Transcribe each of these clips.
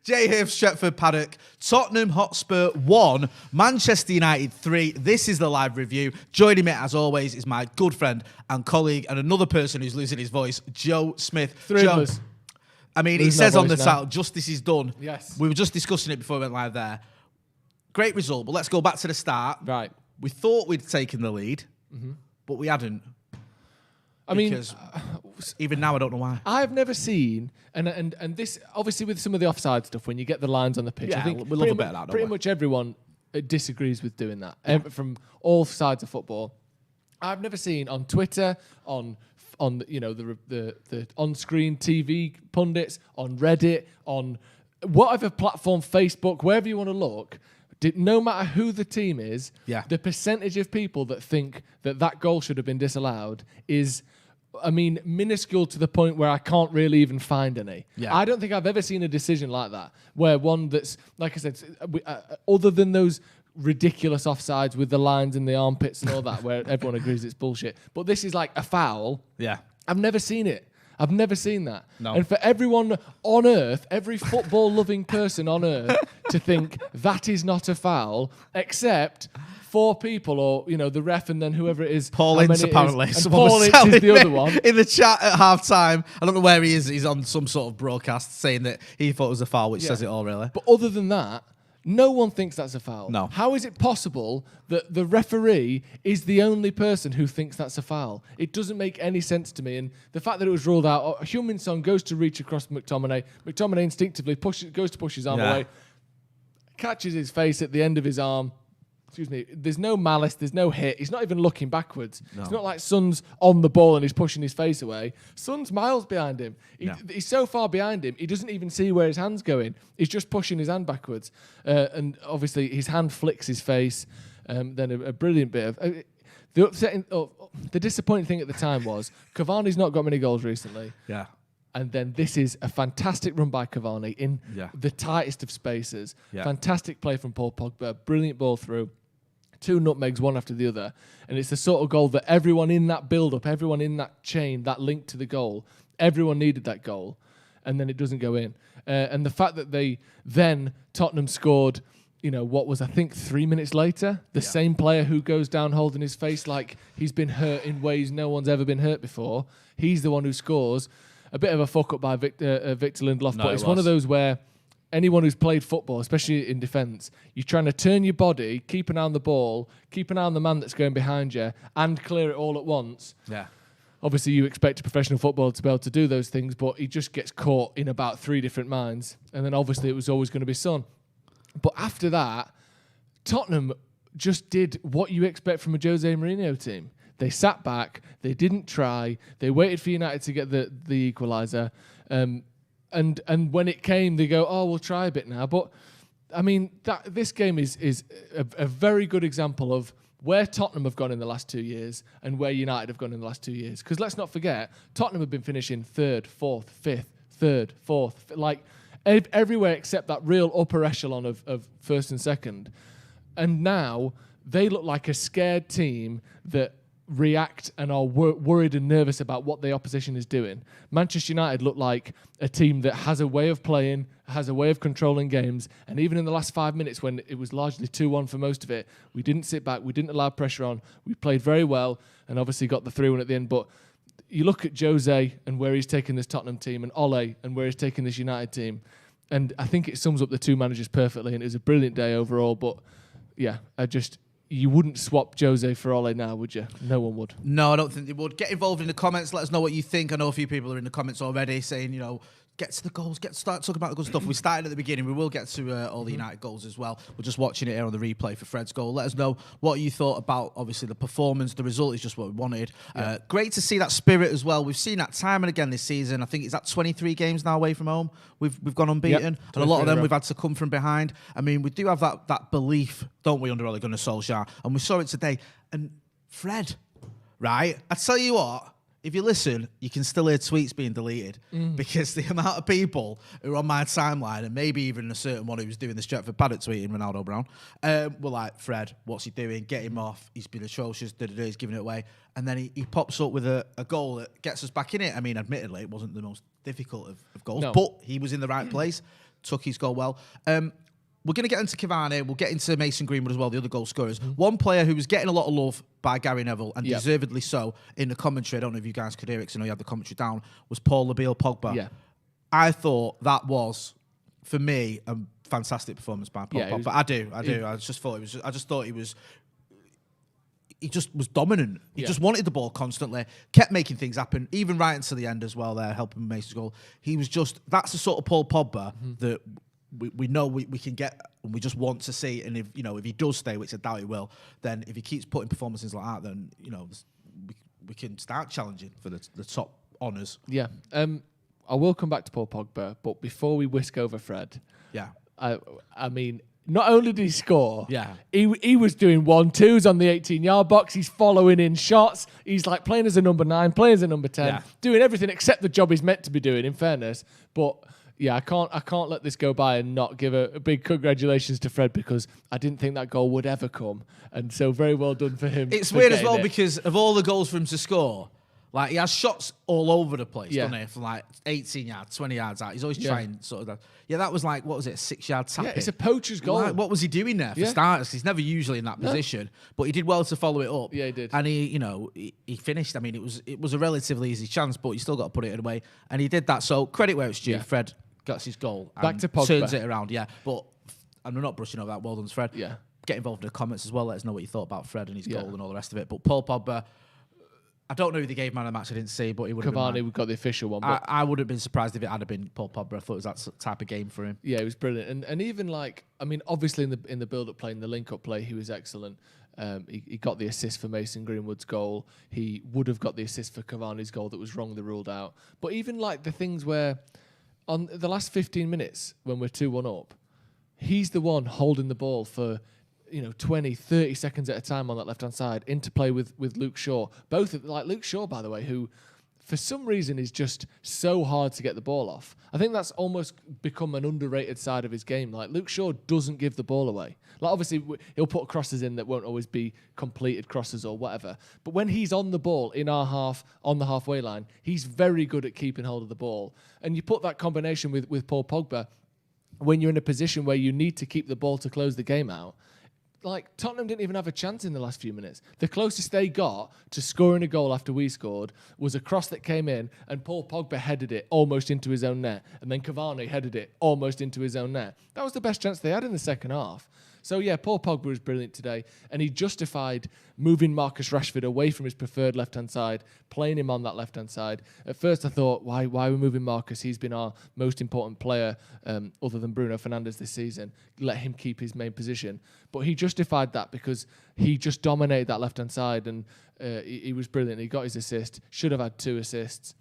Jay here, Stretford, Paddock. Tottenham Hotspur 1, Manchester United 3. This is the live review. Joining me, as always, is my good friend and colleague and another person who's losing his voice, Joe Smith. Three of us. I mean, it says on the title, justice is done. Yes. We were just discussing it before we went live there. Great result, but let's go back to the start. Right. We thought we'd taken the lead, but we hadn't. I mean, because even now I don't know why. I've never seen, and this, obviously with some of the offside stuff, when you get the lines on the pitch, I think we love a bit of that, don't pretty we? much everyone disagrees with doing that, from all sides of football. I've never seen on Twitter, on the on-screen TV pundits, on Reddit, on whatever platform, Facebook, wherever you want to look, no matter who the team is, the percentage of people that think that goal should have been disallowed is, I mean, minuscule to the point where I can't really even find any. Yeah. I don't think I've ever seen a decision like that, where one that's, like I said, other than those ridiculous offsides with the lines and the armpits and all that, where everyone agrees it's bullshit. But this is like a foul. Yeah. I've never seen it. I've never seen that. No. And for everyone on earth, every football-loving person on earth to think that is not a foul, except 4 people, or the ref and then whoever it is. Paul Ince, apparently. And Paul Ince is the other one. In the chat at half-time, I don't know where he is. He's on some sort of broadcast saying that he thought it was a foul, which says it all, really. But other than that, no one thinks that's a foul. No. How is it possible that the referee is the only person who thinks that's a foul? It doesn't make any sense to me. And the fact that it was ruled out, Heung-min Son goes to reach across McTominay. McTominay instinctively goes to push his arm away, catches his face at the end of his arm. Excuse me. There's no malice. There's no hit. He's not even looking backwards. No. It's not like Son's on the ball and he's pushing his face away. Son's miles behind him. He's so far behind him, he doesn't even see where his hand's going. He's just pushing his hand backwards. And obviously his hand flicks his face. Then a brilliant bit of... the disappointing thing at the time was Cavani's not got many goals recently. Yeah. And then this is a fantastic run by Cavani in the tightest of spaces. Yeah. Fantastic play from Paul Pogba. Brilliant ball through. 2 nutmegs, one after the other. And it's the sort of goal that everyone in that build-up, everyone in that chain, that link to the goal, everyone needed that goal. And then it doesn't go in. And the fact that Tottenham scored, what was, I think, 3 minutes later, the same player who goes down holding his face like he's been hurt in ways no one's ever been hurt before, he's the one who scores. A bit of a fuck-up by Victor Lindelof, but it's one of those where anyone who's played football, especially in defence, you're trying to turn your body, keep an eye on the ball, keep an eye on the man that's going behind you, and clear it all at once. Yeah. Obviously, you expect a professional footballer to be able to do those things, but he just gets caught in about 3 different minds. And then obviously it was always going to be Son. But after that, Tottenham just did what you expect from a Jose Mourinho team. They sat back, they didn't try, they waited for United to get the equaliser. And when it came, they go, we'll try a bit now. But, I mean, this game is a very good example of where Tottenham have gone in the last 2 years and where United have gone in the last 2 years. Because let's not forget, Tottenham have been finishing 3rd, 4th, 5th, 3rd, 4th. Like, everywhere except that real upper echelon of 1st and 2nd. And now they look like a scared team that react and are worried and nervous about what the opposition is doing. Manchester United look like a team that has a way of playing, has a way of controlling games, and even in the last 5 minutes when it was largely 2-1 for most of it, we didn't sit back, we didn't allow pressure on, we played very well and obviously got the 3-1 at the end. But you look at Jose and where he's taken this Tottenham team, and Ole and where he's taken this United team, and I think it sums up the 2 managers perfectly, and it was a brilliant day overall. But yeah, you wouldn't swap Jose for Ole now, would you? No one would. No, I don't think they would. Get involved in the comments. Let us know what you think. I know a few people are in the comments already saying, get to the goals, start talking about the good stuff. We started at the beginning. We will get to all the United goals as well. We're just watching it here on the replay for Fred's goal. Let us know what you thought about, obviously, the performance. The result is just what we wanted. Yeah. Great to see that spirit as well. We've seen that time and again this season. I think it's at 23 games now away from home. We've gone unbeaten. Yep. And a lot of them we've had to come from behind. I mean, we do have that belief, don't we, under Ole Gunnar Solskjaer? And we saw it today. And Fred, right? I tell you what, if you listen, you can still hear tweets being deleted because the amount of people who are on my timeline, and maybe even a certain one who was doing the Stretford Paddock tweeting Ronaldo Brown, were like, Fred, what's he doing? Get him off. He's been atrocious. He's giving it away. And then he pops up with a goal that gets us back in it. I mean, admittedly, it wasn't the most difficult of goals, but he was in the right place. took his goal well. We're going to get into Cavani. We'll get into Mason Greenwood as well, the other goal scorers. One player who was getting a lot of love by Gary Neville, and deservedly so, in the commentary, I don't know if you guys could hear it because I know you had the commentary down, was Paul Pogba. Yeah. I thought that was, for me, a fantastic performance by Pogba. But I do. I just thought he just was dominant. He just wanted the ball constantly, kept making things happen, even right until the end as well there, helping Mason's goal. He was just, that's the sort of Paul Pogba that we know we can get, and we just want to see. And if he does stay, which I doubt he will, then if he keeps putting performances like that, then we can start challenging for the top honours. Yeah. I will come back to Paul Pogba, but before we whisk over Fred, I mean, not only did he score, he was doing 1-2s on the 18-yard box. He's following in shots. He's like playing as a number 9, playing as a number 10, doing everything except the job he's meant to be doing, in fairness. But yeah, I can't let this go by and not give a big congratulations to Fred, because I didn't think that goal would ever come. And so very well done for him. It's weird as well because of all the goals for him to score, like he has shots all over the place, doesn't he? From like 18 yards, 20 yards out. He's always trying sort of that. Yeah, that was like, what was it, a 6-yard tap? Yeah, it's a poacher's goal. Like, what was he doing there for starters? He's never usually in that position, but he did well to follow it up. Yeah, he did. And he finished. I mean, it was a relatively easy chance, but you still got to put it away. And he did that. So credit where it's due. Fred got his goal. Back to Pogba. Turns it around, But I'm not brushing over that. Well done, Fred. Yeah. Get involved in the comments as well. Let us know what you thought about Fred and his goal and all the rest of it. But Paul Pogba, I don't know who they gave man of the match. I didn't see, but he would have been. Cavani, we got the official one. But I would have been surprised if it had been Paul Pogba. I thought it was that type of game for him. Yeah, it was brilliant. And even like, I mean, obviously in the build-up play, in the link-up play, he was excellent. He got the assist for Mason Greenwood's goal. He would have got the assist for Cavani's goal that was wrongly ruled out. But even like the things where, on the last 15 minutes when we're 2-1 up, he's the one holding the ball for 20, 30 seconds at a time on that left-hand side, interplay with Luke Shaw. Both, like Luke Shaw, by the way, who for some reason is just so hard to get the ball off. I think that's almost become an underrated side of his game. Like, Luke Shaw doesn't give the ball away. Like, obviously, he'll put crosses in that won't always be completed crosses or whatever. But when he's on the ball in our half, on the halfway line, he's very good at keeping hold of the ball. And you put that combination with Paul Pogba, when you're in a position where you need to keep the ball to close the game out. Like, Tottenham didn't even have a chance in the last few minutes. The closest they got to scoring a goal after we scored was a cross that came in, and Paul Pogba headed it almost into his own net, and then Cavani headed it almost into his own net. That was the best chance they had in the second half. So, yeah, Paul Pogba was brilliant today, and he justified moving Marcus Rashford away from his preferred left-hand side, playing him on that left-hand side. At first, I thought, why are we moving Marcus? He's been our most important player, other than Bruno Fernandes this season. Let him keep his main position. But he justified that because he just dominated that left-hand side, and he was brilliant. He got his assist, should have had 2 assists.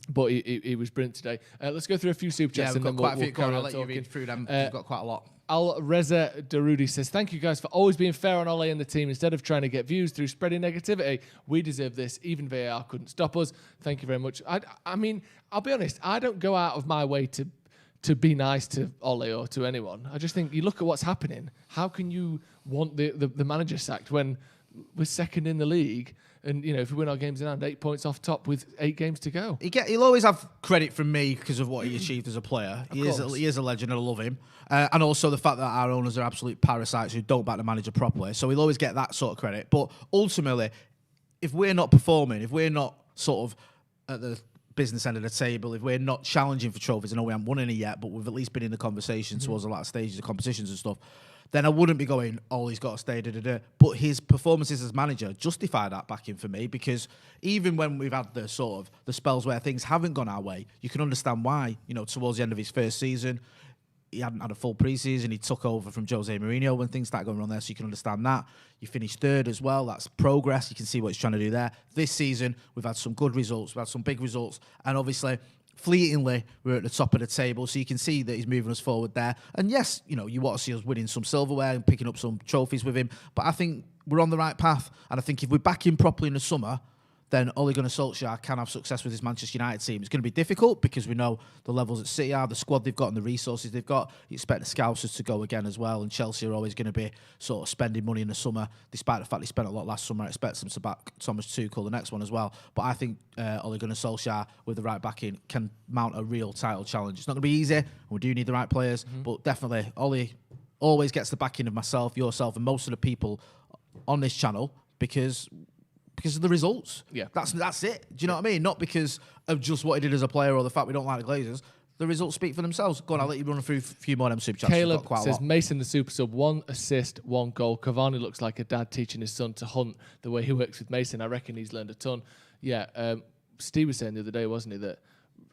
But he was brilliant today. Let's go through a few super chats and then we'll carry on I'll let you read through them. We've got quite a lot. Al-Reza Darudi says, thank you guys for always being fair on Ole and the team. Instead of trying to get views through spreading negativity, we deserve this. Even VAR couldn't stop us. Thank you very much. I mean, I'll be honest, I don't go out of my way to be nice to Ole or to anyone. I just think you look at what's happening. How can you want the manager sacked when we're second in the league? And, if we win our games in hand, 8 points off top with 8 games to go. He'll always have credit from me because of what he achieved as a player. He is a legend, and I love him. And also the fact that our owners are absolute parasites who don't back the manager properly. So he'll always get that sort of credit. But ultimately, if we're not performing, if we're not sort of at the business end of the table, if we're not challenging for trophies, I know we haven't won any yet, but we've at least been in the conversation towards the latter stages of competitions and stuff, then I wouldn't be going, he's got to stay, But his performances as manager justify that backing for me, because even when we've had the sort of the spells where things haven't gone our way, you can understand why. Towards the end of his first season, he hadn't had a full pre-season. He took over from Jose Mourinho when things started going wrong there, so you can understand that. You finished 3rd as well. That's progress. You can see what he's trying to do there. This season, we've had some good results. We've had some big results. And obviously, fleetingly, we're at the top of the table, so you can see that he's moving us forward there. And yes, you want to see us winning some silverware and picking up some trophies with him, but I think we're on the right path. And I think if we back him properly in the summer, then Ole Gunnar Solskjaer can have success with his Manchester United team. It's going to be difficult because we know the levels at City are, the squad they've got and the resources they've got. You expect the Scousers to go again as well, and Chelsea are always going to be sort of spending money in the summer, despite the fact they spent a lot last summer. I expect them to back Thomas Tuchel the next one as well. But I think Ole Gunnar Solskjaer, with the right backing, can mount a real title challenge. It's not going to be easy, and we do need the right players, but definitely Ole always gets the backing of myself, yourself, and most of the people on this channel because of the results. Yeah. That's it. Do you know what I mean? Not because of just what he did as a player or the fact we don't like the Glazers. The results speak for themselves. Go on, I'll let you run through a few more of them super chats. Caleb says, Mason the super sub, 1 assist, 1 goal. Cavani looks like a dad teaching his son to hunt the way he works with Mason. I reckon he's learned a ton. Yeah, Steve was saying the other day, wasn't he, that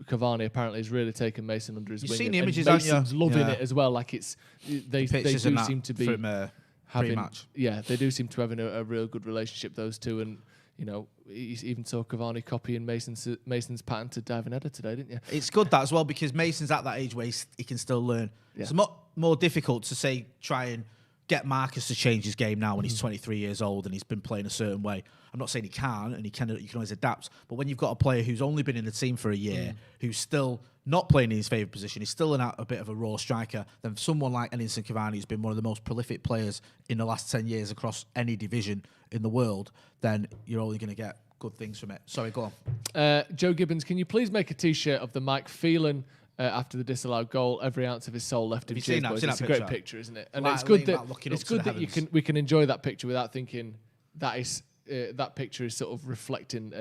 Cavani apparently has really taken Mason under his wing. You've seen the images, Mason's haven't you? loving it as well. Like they do seem to be from pre-match. Yeah, they do seem to have a real good relationship, those two. And you know, you even saw Cavani copying Mason's pattern to dive and header today, didn't you? It's good that as well because Mason's at that age where he can still learn. Yeah. It's a lot more difficult to say try and get Marcus to change his game now when he's 23 years old and he's been playing a certain way. I'm not saying he can, and you can always adapt. But when you've got a player who's only been in the team for a year, who's still not playing in his favourite position, he's still a bit of a raw striker, then someone like Edinson Cavani, who's been one of the most prolific players in the last 10 years across any division in the world, then you're only going to get good things from it. Sorry, go on. Joe Gibbons, can you please make a T-shirt of the Mike Phelan after the disallowed goal? Every ounce of his soul left him. Cheers, boys. It's a great picture, isn't it? And it's good that we can enjoy that picture without thinking that picture is sort of reflecting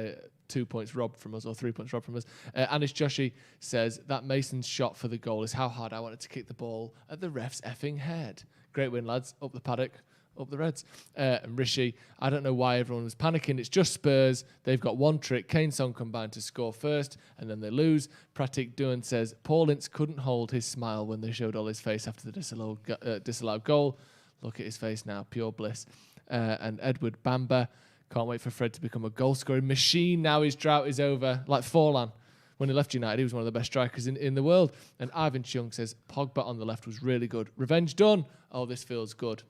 2 points robbed from us or 3 points robbed from us. Anish Joshi says that Mason's shot for the goal is how hard I wanted to kick the ball at the ref's effing head. Great win, lads. Up the Paddock. Up the Reds. And Rishi, I don't know why everyone was panicking. It's just Spurs. They've got one trick. Kane Son combined to score first, and then they lose. Pratik Duan says, Paul Ince couldn't hold his smile when they showed all his face after the disallowed goal. Look at his face now. Pure bliss. And Edward Bamba, can't wait for Fred to become a goal-scoring machine. Now his drought is over. Like Forlan. When he left United, he was one of the best strikers in the world. And Ivan Chung says, Pogba on the left was really good. Revenge done. Oh, this feels good.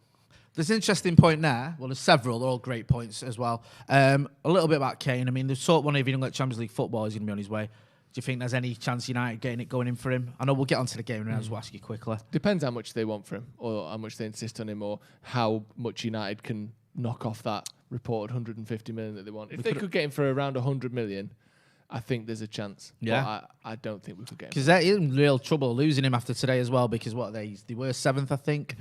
There's an interesting point there. Well, there's several. They're all great points as well. A little bit about Kane. I mean, there's sort of one, if you don't get Champions League football, he's going to be on his way. Do you think there's any chance United getting it going in for him? I know we'll get onto the game and I'll just ask you quickly. Depends how much they want for him or how much they insist on him or how much United can knock off that reported 150 million that they want. If they could get him for around 100 million, I think there's a chance. Yeah. But I don't think we could get him. Because they're in real trouble losing him after today as well because they were 7th, I think.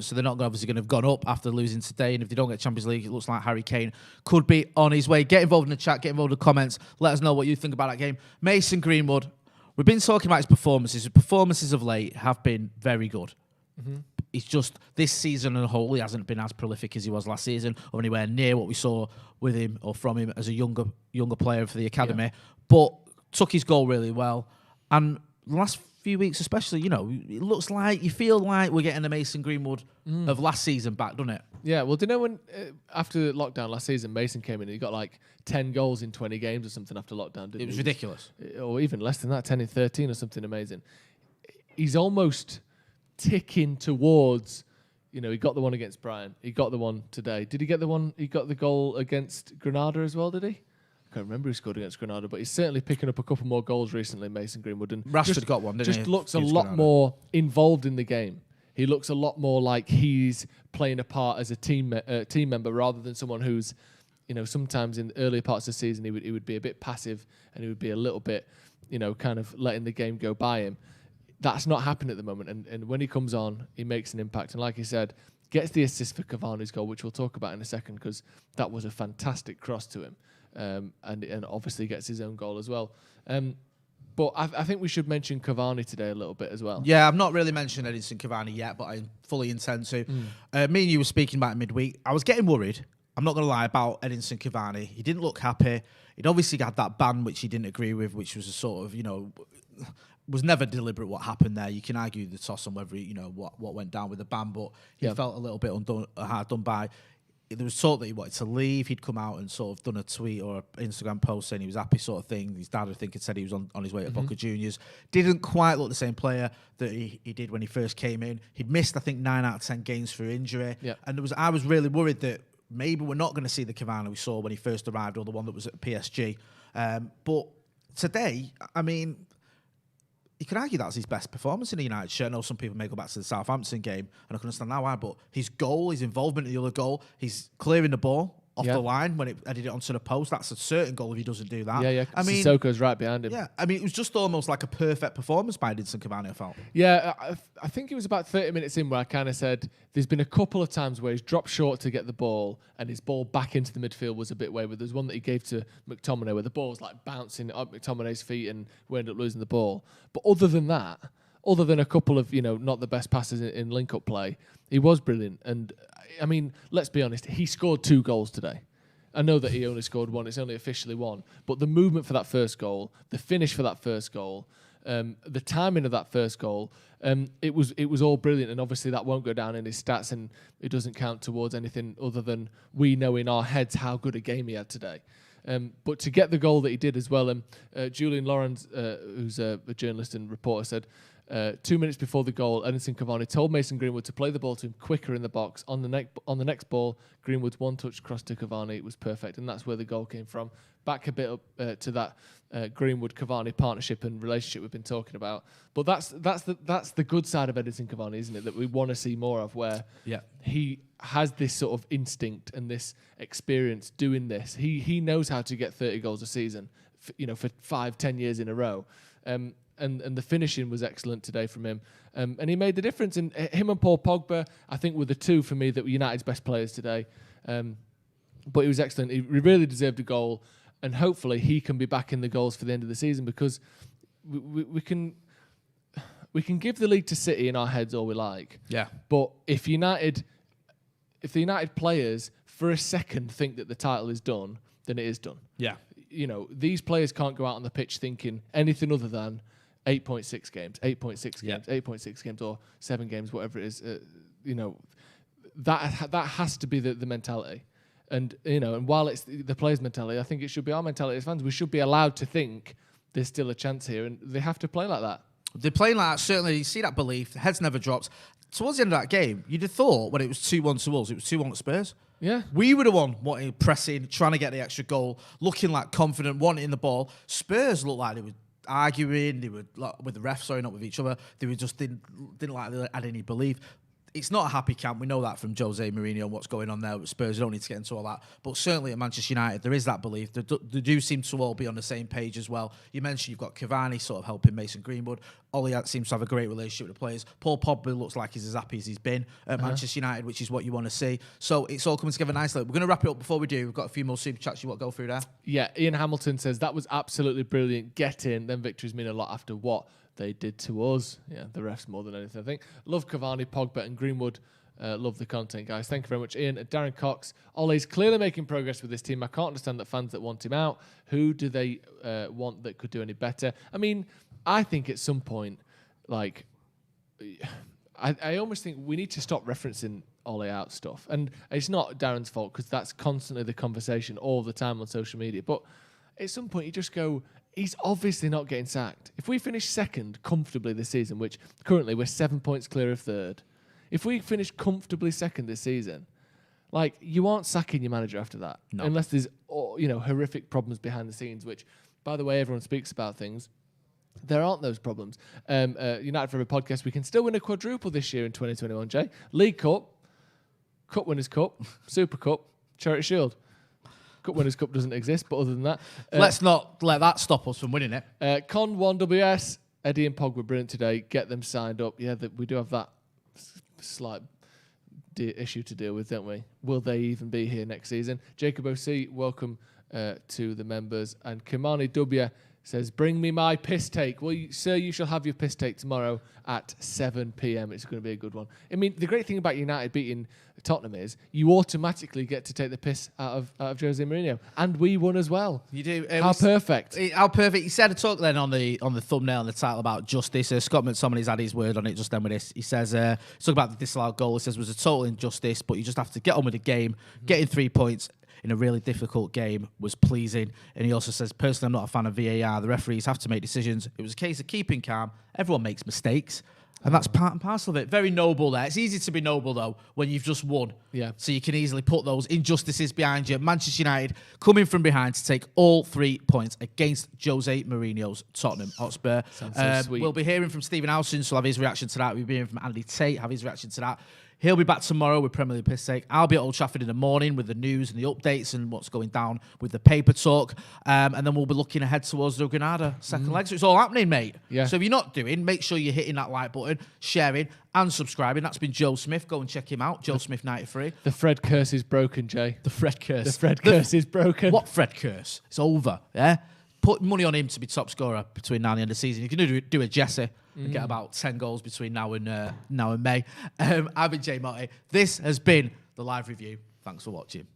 So they're not obviously going to have gone up after losing today. And if they don't get Champions League, it looks like Harry Kane could be on his way. Get involved in the chat. Get involved in the comments. Let us know what you think about that game. Mason Greenwood, we've been talking about his performances. His performances of late have been very good. It's just this season as a whole, he hasn't been as prolific as he was last season or anywhere near what we saw with him or from him as a younger player for the academy. But took his goal really well. And the last few weeks especially, you know, it looks like, you feel like we're getting the Mason Greenwood of last season back, doesn't it? Yeah, well, do you know when, after lockdown last season, Mason came in and he got like 10 goals in 20 games or something after lockdown, didn't he? It was ridiculous. Or even less than that, 10 in 13 or something amazing. He's almost ticking towards, you know, he got the one against Brian. He got the one today. Did he get the one? He got the goal against Granada as well, did he? I can't remember who scored against Granada, but he's certainly picking up a couple more goals recently, Mason Greenwood. And Rashford got one, didn't he? Just looks a lot more involved in the game. He looks a lot more like he's playing a part as a team member rather than someone who's, you know, sometimes in the earlier parts of the season he would be a bit passive and he would be a little bit, you know, kind of letting the game go by him. That's not happening at the moment. And when he comes on, he makes an impact. And like he said, gets the assist for Cavani's goal, which we'll talk about in a second, because that was a fantastic cross to him. And obviously gets his own goal as well. But I think we should mention Cavani today a little bit as well. Yeah, I've not really mentioned Edinson Cavani yet, but I fully intend to. Me and you were speaking about it midweek. I was getting worried, I'm not going to lie, about Edinson Cavani. He didn't look happy. He'd obviously had that ban, which he didn't agree with, which was a sort of, you know, was never deliberate what happened there. You can argue the toss on whether, you know, what went down with the ban, but he felt a little bit hard done by. There was talk that he wanted to leave. He'd come out and sort of done a tweet or an Instagram post saying he was happy, sort of thing. His dad, I think, had said he was on his way to Boca Juniors. Didn't quite look the same player that he did when he first came in. He'd missed, I think, 9 out of 10 games through injury. And I was really worried that maybe we're not going to see the Cavani we saw when he first arrived, or the one that was at PSG. But today, I mean, you could argue that's his best performance in a United shirt. I know some people may go back to the Southampton game, and I can understand now why, but his goal, his involvement in the other goal, he's clearing the ball off the line when it headed it onto the post. That's a certain goal if he doesn't do that. Yeah. I mean, Sissoko's right behind him. Yeah, I mean, it was just almost like a perfect performance by Edinson Cavani, I felt. Yeah, I think it was about 30 minutes in where I kind of said there's been a couple of times where he's dropped short to get the ball and his ball back into the midfield was a bit wayward. There's one that he gave to McTominay where the ball was like bouncing up McTominay's feet and we ended up losing the ball. But other than that, other than a couple of, not the best passes in link-up play, he was brilliant. And, I mean, let's be honest, he scored 2 goals today. I know that he only scored 1. It's only officially 1. But the movement for that first goal, the finish for that first goal, the timing of that first goal, it was all brilliant. And obviously that won't go down in his stats and it doesn't count towards anything other than we know in our heads how good a game he had today. But to get the goal that he did as well, Julian Lawrence, who's a journalist and reporter, said 2 minutes before the goal, Edinson Cavani told Mason Greenwood to play the ball to him quicker in the box. On the next ball, Greenwood's one-touch cross to Cavani. It was perfect, and that's where the goal came from. Back a bit up to that Greenwood-Cavani partnership and relationship we've been talking about. But that's the good side of Edinson Cavani, isn't it? That we want to see more of, where he has this sort of instinct and this experience doing this. He knows how to get 30 goals a season, for 5-10 years in a row. And the finishing was excellent today from him. And he made the difference. And him and Paul Pogba, I think, were the two for me that were United's best players today. But he was excellent. He really deserved a goal. And hopefully he can be back in the goals for the end of the season, because we can give the league to City in our heads all we like. Yeah. But if the United players for a second think that the title is done, then it is done. Yeah. These players can't go out on the pitch thinking anything other than 8.6 games, 8.6 games, or 7 games, whatever it is. That has to be the mentality. And and while it's the players' mentality, I think it should be our mentality as fans. We should be allowed to think there's still a chance here, and they have to play like that. They're playing like that. Certainly, you see that belief. The heads never drops. Towards the end of that game, you'd have thought when it was 2-1 to us, it was 2-1 to Spurs. Yeah. We were the one wanting, pressing, trying to get the extra goal, looking like confident, wanting the ball. Spurs looked like they were arguing, they were with the ref, sorry, not with each other. They were just didn't like they had any belief. It's not a happy camp. We know that from Jose Mourinho and what's going on there with Spurs. You don't need to get into all that. But certainly at Manchester United, there is that belief. They do seem to all be on the same page as well. You mentioned you've got Cavani sort of helping Mason Greenwood. Ole seems to have a great relationship with the players. Paul Pogba looks like he's as happy as he's been at Manchester United, which is what you want to see. So it's all coming together nicely. We're going to wrap it up before we do. We've got a few more super chats you want to go through there. Yeah, Ian Hamilton says, that was absolutely brilliant. Get in. Them victories mean a lot after what they did to us. Yeah, the refs more than anything, I think. Love Cavani, Pogba and Greenwood. Love the content, guys. Thank you very much, Ian. Darren Cox. Ole's clearly making progress with this team. I can't understand that fans that want him out. Who do they want that could do any better? I mean, I think at some point, I almost think we need to stop referencing Ole out stuff. And it's not Darren's fault, because that's constantly the conversation all the time on social media. But at some point, you just go, he's obviously not getting sacked. If we finish second comfortably this season, which currently we're 7 points clear of third, if we finish comfortably second this season, you aren't sacking your manager after that. No. Unless there's, horrific problems behind the scenes, which, by the way, everyone speaks about things. There aren't those problems. United Forever podcast, we can still win a quadruple this year in 2021, Jay. League Cup, Cup Winners' Cup, Super Cup, Charity Shield. Cup Winners' Cup doesn't exist, but other than that... let's not let that stop us from winning it. Con 1WS, Eddie and Pog were brilliant today. Get them signed up. Yeah, we do have that slight issue to deal with, don't we? Will they even be here next season? Jacob O.C., welcome to the members. And Kimani W says, bring me my piss take. Well, sir, you shall have your piss take tomorrow at 7 p.m. It's going to be a good one. I mean, the great thing about United beating Tottenham is you automatically get to take the piss out of Jose Mourinho. And we won as well. You do. How perfect. How perfect. He said a talk then on the thumbnail and the title about justice. Scott McTominay's had his word on it just then with this. He says, talk about the disallowed goal. He says it was a total injustice, but you just have to get on with the game. Getting 3 points in a really difficult game was pleasing. And he also says, personally, I'm not a fan of VAR. The referees have to make decisions. It was a case of keeping calm. Everyone makes mistakes. And that's part and parcel of it. Very noble there. It's easy to be noble, though, when you've just won. Yeah. So you can easily put those injustices behind you. Manchester United coming from behind to take all 3 points against Jose Mourinho's Tottenham Hotspur. Sounds so sweet. We'll be hearing from Stephen Howson, so we'll have his reaction to that. We'll be hearing from Andy Tate, have his reaction to that. He'll be back tomorrow with Premier League Piss Take. I'll be at Old Trafford in the morning with the news and the updates and what's going down with the paper talk. And then we'll be looking ahead towards the Granada second leg. So it's all happening, mate. Yeah. So if you're not doing, make sure you're hitting that like button, sharing and subscribing. That's been Joe Smith. Go and check him out. Joe Smith 93. The Fred curse is broken, Jay. The Fred curse. The Fred curse is broken. What Fred curse? It's over, yeah? Put money on him to be top scorer between now and the end of the season. You can do a Jesse and get about 10 goals between now and May. I've been Jay Motti. This has been the live review. Thanks for watching.